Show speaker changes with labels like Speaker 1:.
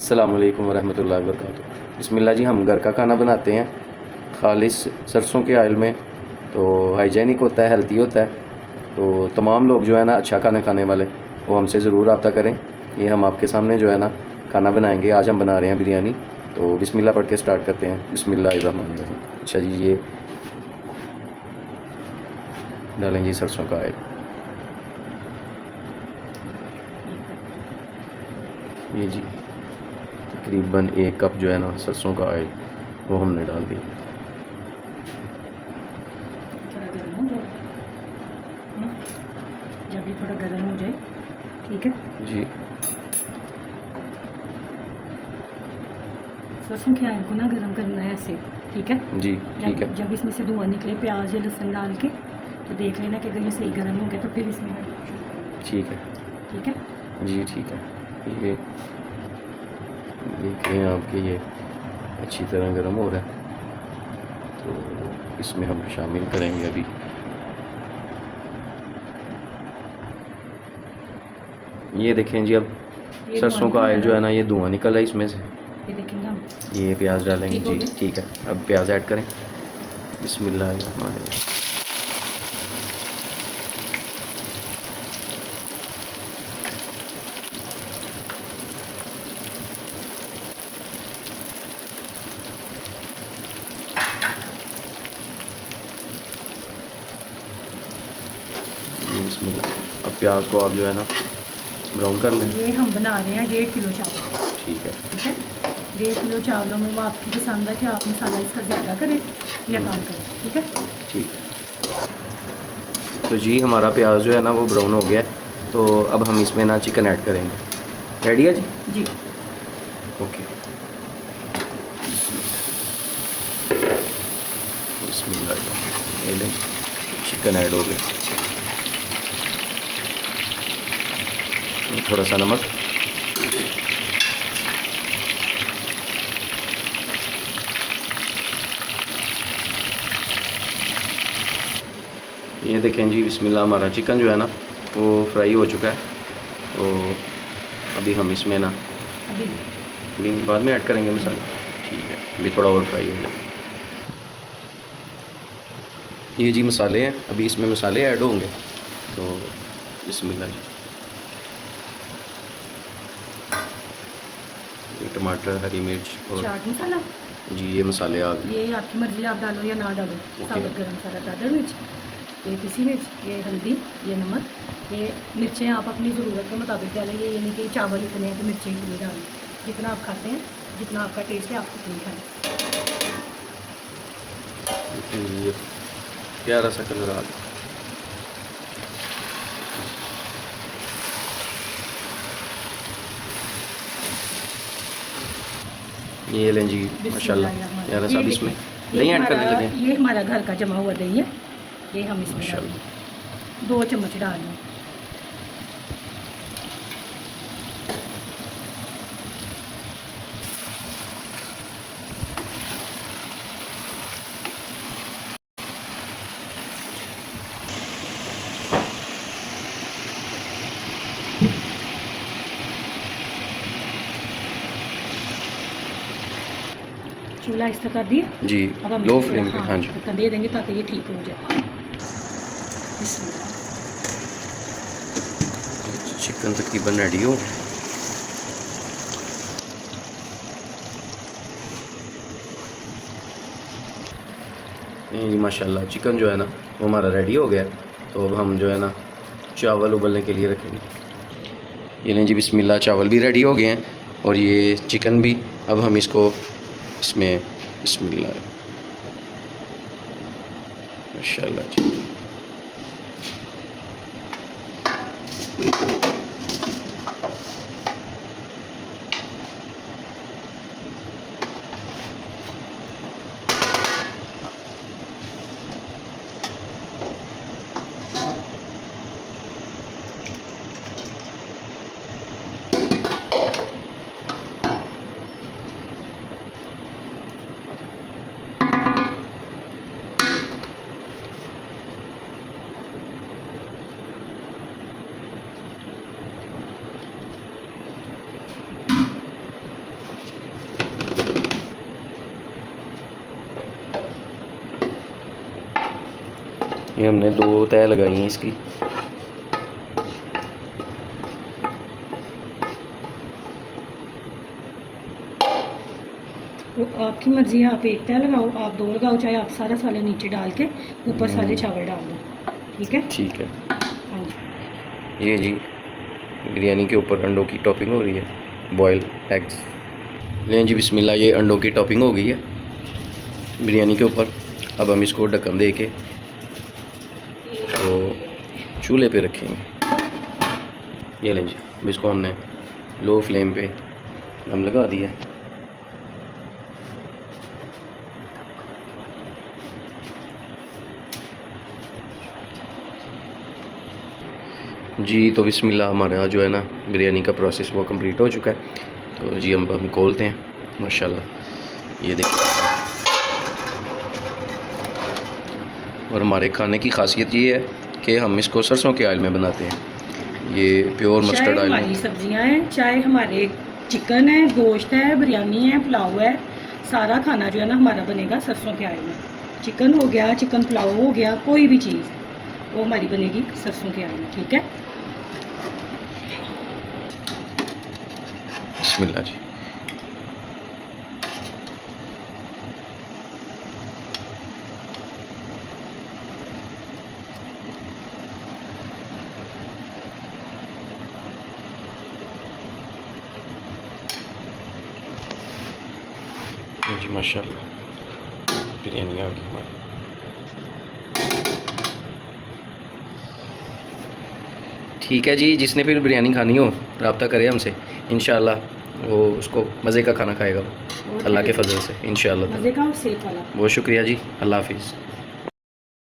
Speaker 1: अस्सलाम वालेकुम वरहमतुल्लाहि वबरकातुहू। बिस्मिल्लाह जी, हम घर का खाना बनाते हैं खालिस सरसों के ऑयल में, तो हाइजेनिक होता है, हेल्दी होता है। तो तमाम लोग जो है ना अच्छा खाना खाने वाले वो हमसे ज़रूर रब्ता करें। ये हम आपके सामने जो है ना खाना बनाएंगे। आज हम बना रहे हैं बिरयानी, तो बिस्मिल्लाह पढ़ के स्टार्ट करते हैं। बिस्मिल्लाहिर्रहमानिर्रहीम। अच्छा जी, ये डालेंगे सरसों का ऑयल। ये जी तकरीबन 1 कप जो है ना सरसों का ऑयल वो हमने डाल दिया।
Speaker 2: थोड़ा गर्म हो जाए, जब ये थोड़ा गर्म हो जाए, ठीक है।
Speaker 1: जी
Speaker 2: सरसों के ऑयल को ना गर्म करना है ऐसे, ठीक है।
Speaker 1: जी ठीक है।
Speaker 2: जब इसमें से धुआं निकले प्याज या लहसुन डाल के, तो देख लेना कि अगर ये सही गर्म हो गया तो फिर इसमें
Speaker 1: ठीक है।
Speaker 2: ठीक है।
Speaker 1: जी ठीक है। ये देख रहे हैं आपके ये अच्छी तरह गर्म हो रहा है, तो इसमें हम शामिल करेंगे अभी ये देखें जी। अब
Speaker 2: ये
Speaker 1: सरसों का ऑयल जो है ना ये धुआं निकल है इसमें से।
Speaker 2: ये देखेंगे हम।
Speaker 1: ये प्याज डालेंगे
Speaker 2: ठीक हो
Speaker 1: जी
Speaker 2: गया?
Speaker 1: ठीक है। अब प्याज ऐड करें। बिस्मिल्लाहिर्रहमानिर्रहीम। बिस्मिल्लाह। अब प्याज को आप जो है ना ब्राउन कर लें।
Speaker 2: ये हम बना रहे हैं 1.5 किलो चावल,
Speaker 1: ठीक है।
Speaker 2: ठीक है। 1.5 किलो चावलों में वो आपकी पसंद है कि आप मसाला इसका ज़्यादा करें या कम करें, ठीक है।
Speaker 1: ठीक है। तो जी हमारा प्याज जो है ना वो ब्राउन हो गया है, तो अब हम इसमें ना चिकन ऐड करेंगे। रेडी है जी?
Speaker 2: जी
Speaker 1: ओके। बिस्मिल्लाह। ये लें, चिकन ऐड हो गया। थोड़ा सा नमक, ये देखें जी। बिस्मिल्लाह। हमारा चिकन जो है ना वो फ्राई हो चुका है, तो अभी हम इसमें ना
Speaker 2: अभी
Speaker 1: बाद में ऐड करेंगे मसाला। ठीक है, अभी थोड़ा और फ्राई हो जाए। ये जी मसाले हैं, अभी इसमें मसाले ऐड होंगे, तो बिस्मिल्लाह जी। ये टमाटर, हरी मिर्च और
Speaker 2: चाट मसाला,
Speaker 1: जी ये मसाले आ गए।
Speaker 2: ये आपकी मर्ज़ी, आप डालो या ना डालो। साबुत गरम मसाला, दादर मिर्च, ये पिसी मिर्च, ये हल्दी, ये नमक, ये मिर्चें आप अपनी ज़रूरत के मुताबिक डालें। ये नहीं कि चावल इतने हैं तो मिर्चें इतनी डालें। जितना आप खाते हैं, जितना आपका टेस्ट है, आप उतनी खाएं।
Speaker 1: ये प्यारा सा कलर आ गया। ये लें जी माशाल्लाह प्यारा सा। इसमें दही ऐड करने लगे।
Speaker 2: ये हमारा घर का जमा हुआ दही है, ये हम इसमें डालें।
Speaker 1: माशाल्लाह।
Speaker 2: 2 चम्मच डाल लें। चूल्हा इस तरह कर दिए
Speaker 1: जी
Speaker 2: अब हम
Speaker 1: लो फ्लेम पे। हाँ जी।
Speaker 2: ढक्कन दे देंगे ताकि ये ठीक हो जाए।
Speaker 1: चिकन तकरीबन रेडी हो। ये जी माशाल्लाह चिकन जो है ना वो हमारा रेडी हो गया। तो अब हम जो है ना चावल उबलने के लिए रखेंगे। ये लें जी बिस्मिल्लाह। चावल भी रेडी हो गए हैं और ये चिकन भी। अब हम इसको इसमें बिस्मिल्लाह माशाल्लाह जी। ये हमने 2 तय लगाई हैं इसकी।
Speaker 2: तो आपकी मर्जी है, आप एक तय लगाओ, आप 2 लगाओ, चाहे आप सारा साले नीचे डाल के ऊपर सारे चावल डाल दो। ठीक है।
Speaker 1: ठीक है।
Speaker 2: हाँ जी।
Speaker 1: ये जी बिरयानी के ऊपर अंडों की टॉपिंग हो रही है, बॉयल एग्स। लें जी बिस्मिल्लाह, ये अंडों की टॉपिंग हो गई है बिरयानी के ऊपर। अब हम इसको ढक्कन दे के तो चूल्हे पे रखेंगे। ये लें जी, अब इसको हमने लो फ्लेम पे हम लगा दिया। जी तो बिस्मिल्लाह, हमारा जो है ना बिरयानी का प्रोसेस वो कंप्लीट हो चुका है। तो जी हम खोलते हैं। माशाल्लाह ये देखिए। और हमारे खाने की खासियत ये है कि हम इसको सरसों के ऑयल में बनाते हैं। ये प्योर मस्टर्ड ऑयल
Speaker 2: हमारी सब्जियां हैं, चाहे हमारे चिकन है, गोश्त है, बिरयानी है, पुलाव है, सारा खाना जो है ना हमारा बनेगा सरसों के ऑयल में। चिकन हो गया, चिकन पुलाव हो गया, कोई भी चीज़ वो हमारी बनेगी सरसों के ऑयल में। ठीक है।
Speaker 1: बिस्मिल्लाह जी। जी माशाल्लाह बिरयानी आ गई हमारी। ठीक है जी, जिसने फिर बिरयानी खानी हो रब्ता करे हमसे, इंशाल्लाह वो उसको मज़े का खाना खाएगा अल्लाह के फजल से इंशाल्लाह।
Speaker 2: मज़े का और सेफ वाला।
Speaker 1: बहुत शुक्रिया जी, अल्लाह हाफिज़।